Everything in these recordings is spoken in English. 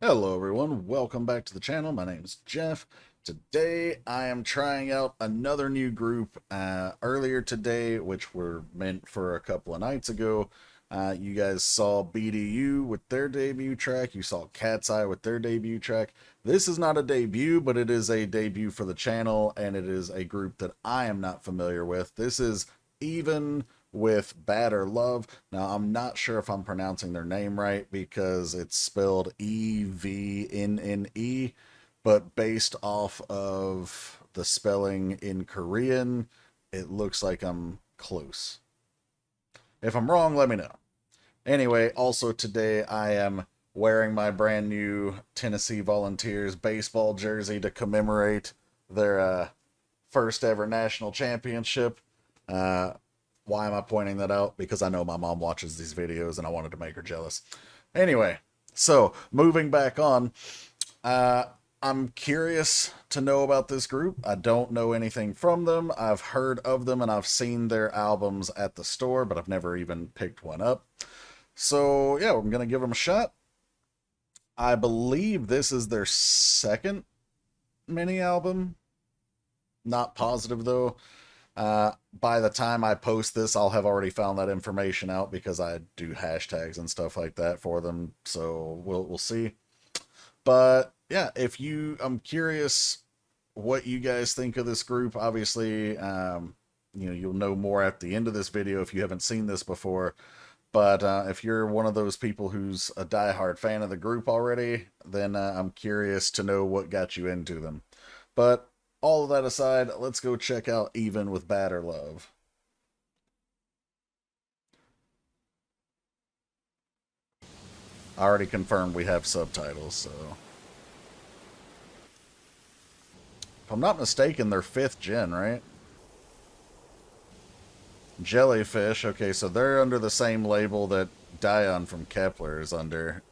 Hello everyone, welcome back to the channel. My name is Jeff. Today I am trying out another new group. Earlier today, which were meant for a couple of nights ago, you guys saw BDU with their debut track. You saw Cat's Eye with their debut track. This is not a debut, but it is a debut for the channel, and it is a group that I am not familiar with. This is Evnne with Bad or Love. Now, I'm not sure if I'm pronouncing their name right because it's spelled Evnne, but based off of the spelling in Korean, it looks like I'm close. If I'm wrong, let me know. Anyway, also today I am wearing my brand new Tennessee Volunteers baseball jersey to commemorate their first ever national championship. Why am I pointing that out? Because I know my mom watches these videos and I wanted to make her jealous. Anyway, so moving back on, I'm curious to know about this group. I don't know anything from them. I've heard of them and I've seen their albums at the store, but I've never even picked one up. So yeah, I'm going to give them a shot. I believe this is their second mini album. Not positive though. By the time I post this, I'll have already found that information out because I do hashtags and stuff like that for them. So we'll see. But yeah, I'm curious what you guys think of this group. Obviously, you'll know more at the end of this video if you haven't seen this before. But if you're one of those people who's a diehard fan of the group already, then I'm curious to know what got you into them. But all of that aside, let's go check out Evnne with Bad or Love. I already confirmed we have subtitles, so. If I'm not mistaken, they're 5th gen, right? Jellyfish, okay, so they're under the same label that Dion from Kepler is under.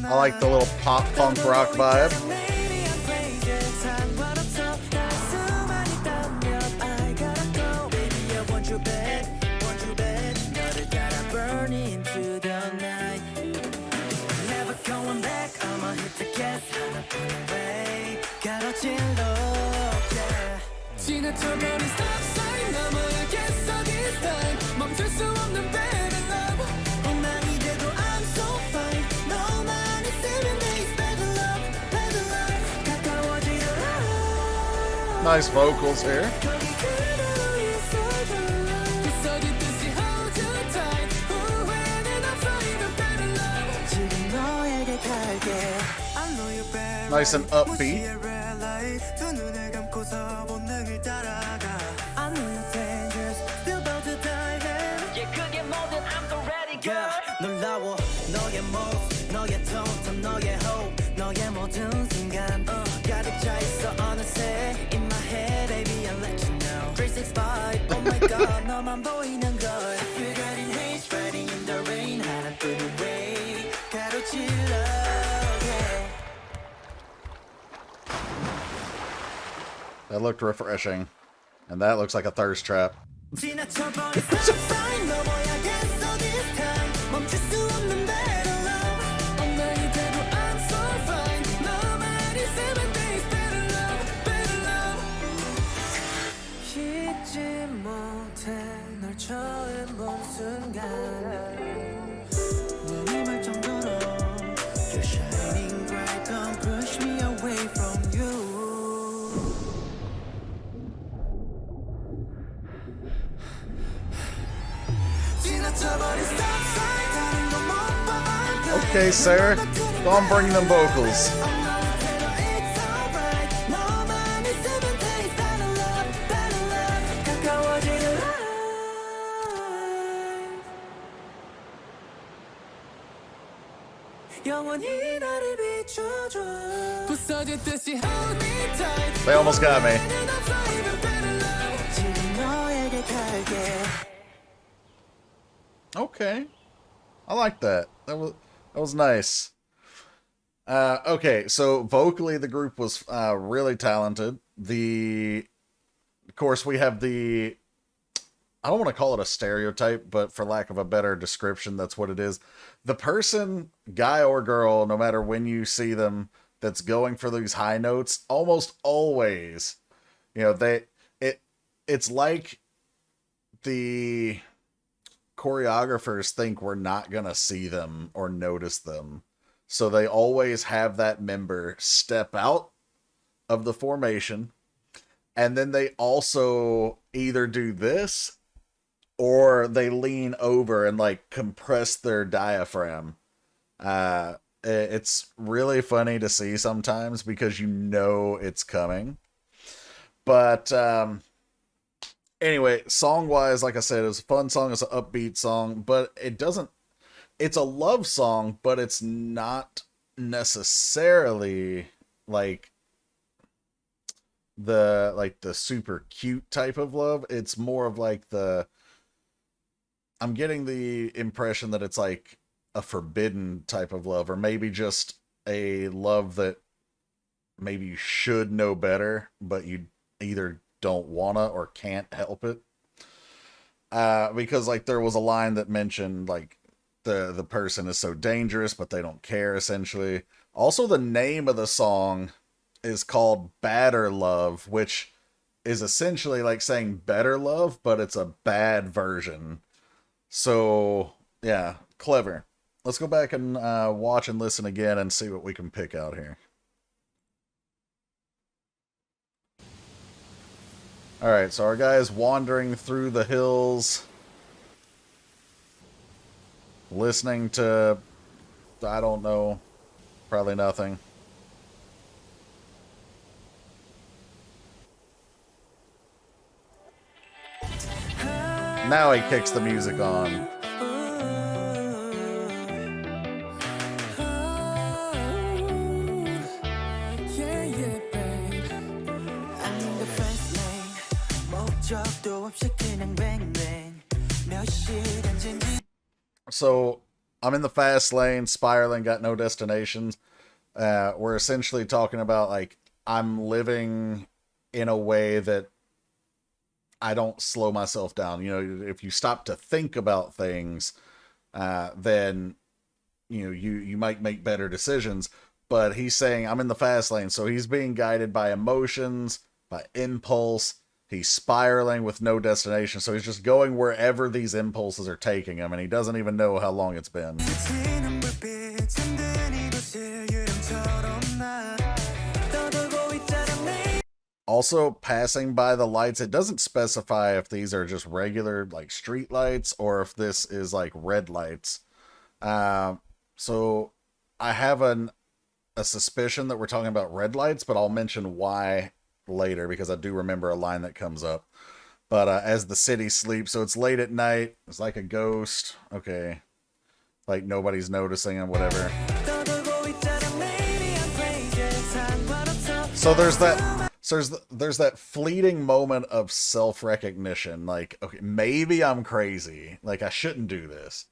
I like the little pop punk rock vibe. Nice vocals here. Nice and upbeat. That looked refreshing. And that looks like a thirst trap. Okay, sir. Go on, bring them vocals. They almost got me. Okay. I like that. That was nice. Okay, so vocally the group was really talented. Of course, we have I don't want to call it a stereotype, but for lack of a better description, that's what it is. The person, guy or girl, no matter when you see them, that's going for these high notes, almost always, it it's like the choreographers think we're not gonna see them or notice them. So they always have that member step out of the formation, and then they also either do this or they lean over and like compress their diaphragm. It's really funny to see sometimes because you know it's coming. But anyway, song wise, like I said, it's a fun song. It's an upbeat song, but it doesn't. It's a love song, but it's not necessarily like the super cute type of love. It's more of like I'm getting the impression that it's like a forbidden type of love, or maybe just a love that maybe you should know better, but you either don't wanna or can't help it. Because like there was a line that mentioned like the person is so dangerous, but they don't care. Essentially, also the name of the song is called "Badder Love," which is essentially like saying better love, but it's a bad version. So yeah, clever. Let's go back and watch and listen again and see what we can pick out here. Alright, so our guy is wandering through the hills, listening to, I don't know, probably nothing. Now he kicks the music on. So I'm in the fast lane, spiraling, got no destinations. We're essentially talking about like I'm living in a way that I don't slow myself down. If you stop to think about things, then you might make better decisions. But he's saying I'm in the fast lane, so he's being guided by emotions, by impulse. He's spiraling with no destination, so he's just going wherever these impulses are taking him, and he doesn't even know how long it's been. Also, passing by the lights, it doesn't specify if these are just regular like street lights or if this is like red lights. So I have a suspicion that we're talking about red lights, but I'll mention why later because I do remember a line that comes up. But as the city sleeps, so it's late at night, it's like a ghost. Okay, like nobody's noticing and whatever. So there's that fleeting moment of self-recognition, like, okay, maybe I'm crazy, like I shouldn't do this,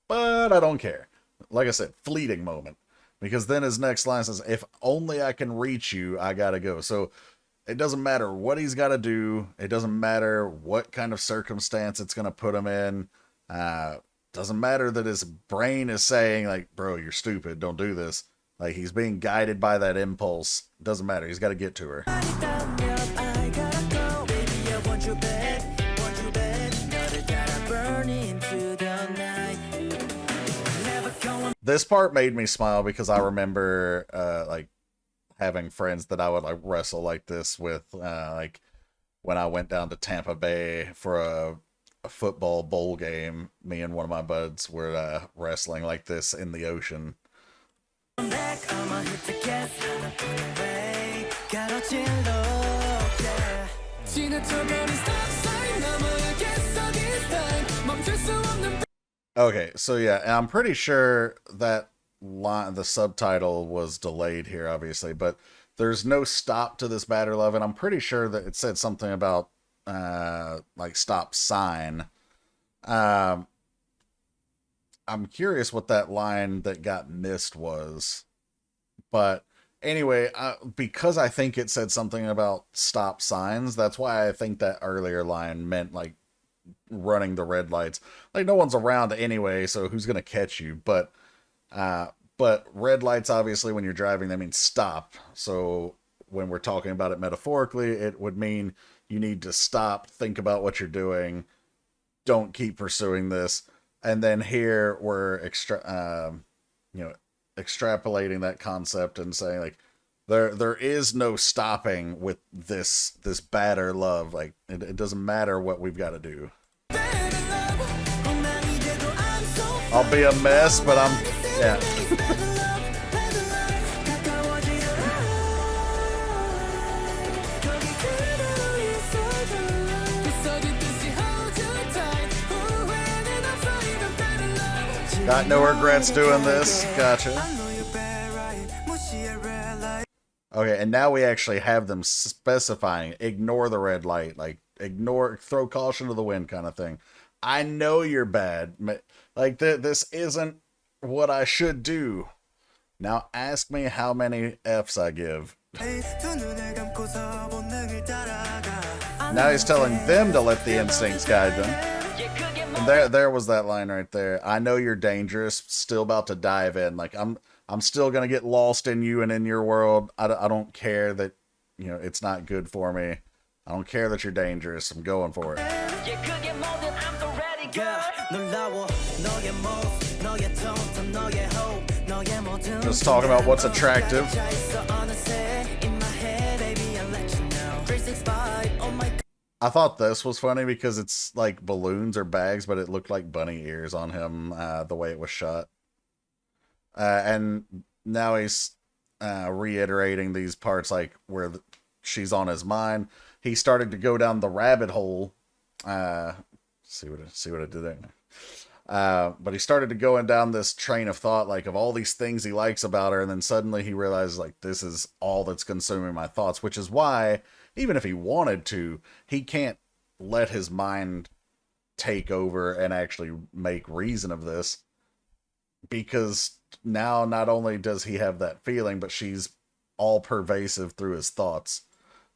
but I don't care. Like I said, fleeting moment. Because then his next line says, if only I can reach you, I gotta go. So it doesn't matter what he's got to do. It doesn't matter what kind of circumstance it's going to put him in. Doesn't matter that his brain is saying, like, bro, you're stupid. Don't do this. Like, he's being guided by that impulse. Doesn't matter. He's got to get to her. This part made me smile because I remember, like, having friends that I would like wrestle like this with, like when I went down to Tampa Bay for a football bowl game. Me and one of my buds were wrestling like this in the ocean. Okay, so yeah, and I'm pretty sure that line, the subtitle was delayed here, obviously, but there's no stop to this Badder Love, and I'm pretty sure that it said something about like stop sign. Um, I'm curious what that line that got missed was. But anyway, because I think it said something about stop signs, that's why I think that earlier line meant like running the red lights. Like no one's around anyway, so who's gonna catch you? But red lights, obviously, when you're driving, that means stop. So when we're talking about it metaphorically, it would mean you need to stop, think about what you're doing, don't keep pursuing this. And then here we're extrapolating that concept and saying like there is no stopping with this badder love. Like it doesn't matter what we've got to do. I'll be a mess, but yeah. Got no regrets doing this. Gotcha. Okay, and now we actually have them specifying, ignore the red light, like throw caution to the wind kind of thing. I know you're bad. Like, this isn't what I should do. Now ask me how many Fs I give. Now he's telling them to let the instincts guide them. And there was that line right there. I know you're dangerous. Still about to dive in. Like I'm still gonna get lost in you and in your world. I don't care that it's not good for me. I don't care that you're dangerous. I'm going for it. Just talking about what's attractive. I thought this was funny because it's like balloons or bags, but it looked like bunny ears on him, the way it was shot. And now he's reiterating these parts like where she's on his mind. He started to go down the rabbit hole. See what I did there. But he started to going down this train of thought, like of all these things he likes about her, and then suddenly he realizes like this is all that's consuming my thoughts, which is why even if he wanted to, he can't let his mind take over and actually make reason of this, because now not only does he have that feeling, but she's all pervasive through his thoughts.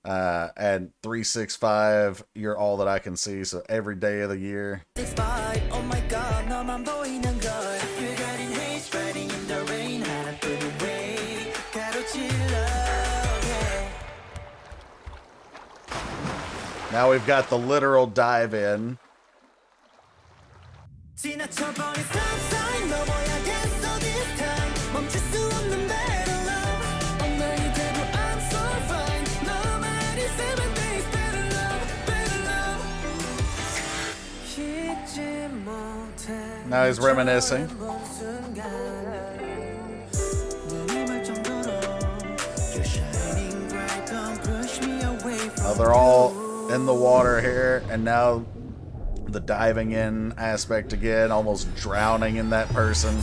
And 365, you're all that I can see, so every day of the year. Oh my God, now we've got the literal dive in. Now he's reminiscing. Oh, they're all in the water here, and now the diving in aspect again, almost drowning in that person.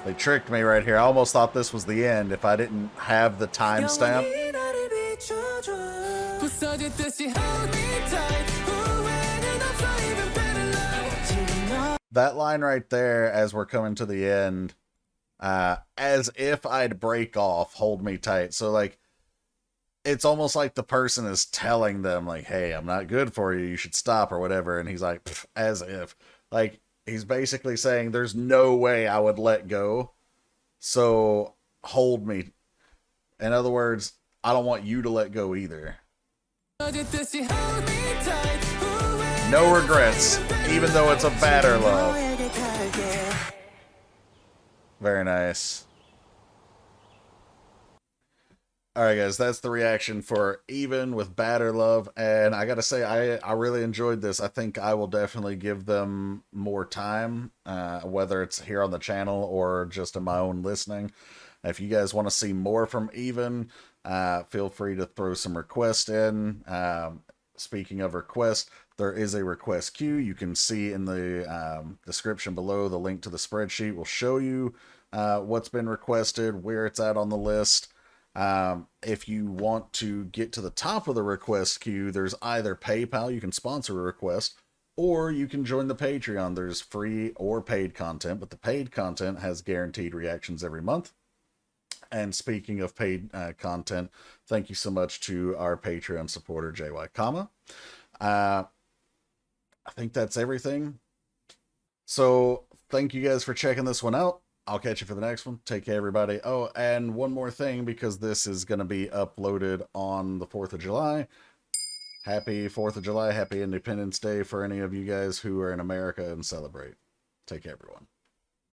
They tricked me right here. I almost thought this was the end if I didn't have the timestamp. That line right there, as we're coming to the end, as if I'd break off, hold me tight. So, like, it's almost like the person is telling them, like, hey, I'm not good for you, you should stop, or whatever. And he's like, as if. Like, he's basically saying, there's no way I would let go, so hold me. In other words, I don't want you to let go either. No regrets, even though it's a badder love. Very nice. Alright guys, that's the reaction for Evnne with Badder Love, and I gotta say, I really enjoyed this. I think I will definitely give them more time, whether it's here on the channel or just in my own listening. If you guys want to see more from Evnne, feel free to throw some requests in. Speaking of requests, There is a request queue. You can see in the description below the link to the spreadsheet will show you what's been requested, where it's at on the list. If you want to get to the top of the request queue, there's either PayPal, you can sponsor a request, or you can join the Patreon. There's free or paid content, but the paid content has guaranteed reactions every month. And speaking of paid content, thank you so much to our Patreon supporter, JY Kama. I think that's everything. So thank you guys for checking this one out. I'll catch you for the next one. Take care, everybody. Oh, and one more thing, because this is going to be uploaded on the 4th of July. Happy 4th of July. Happy Independence Day for any of you guys who are in America and celebrate. Take care, everyone.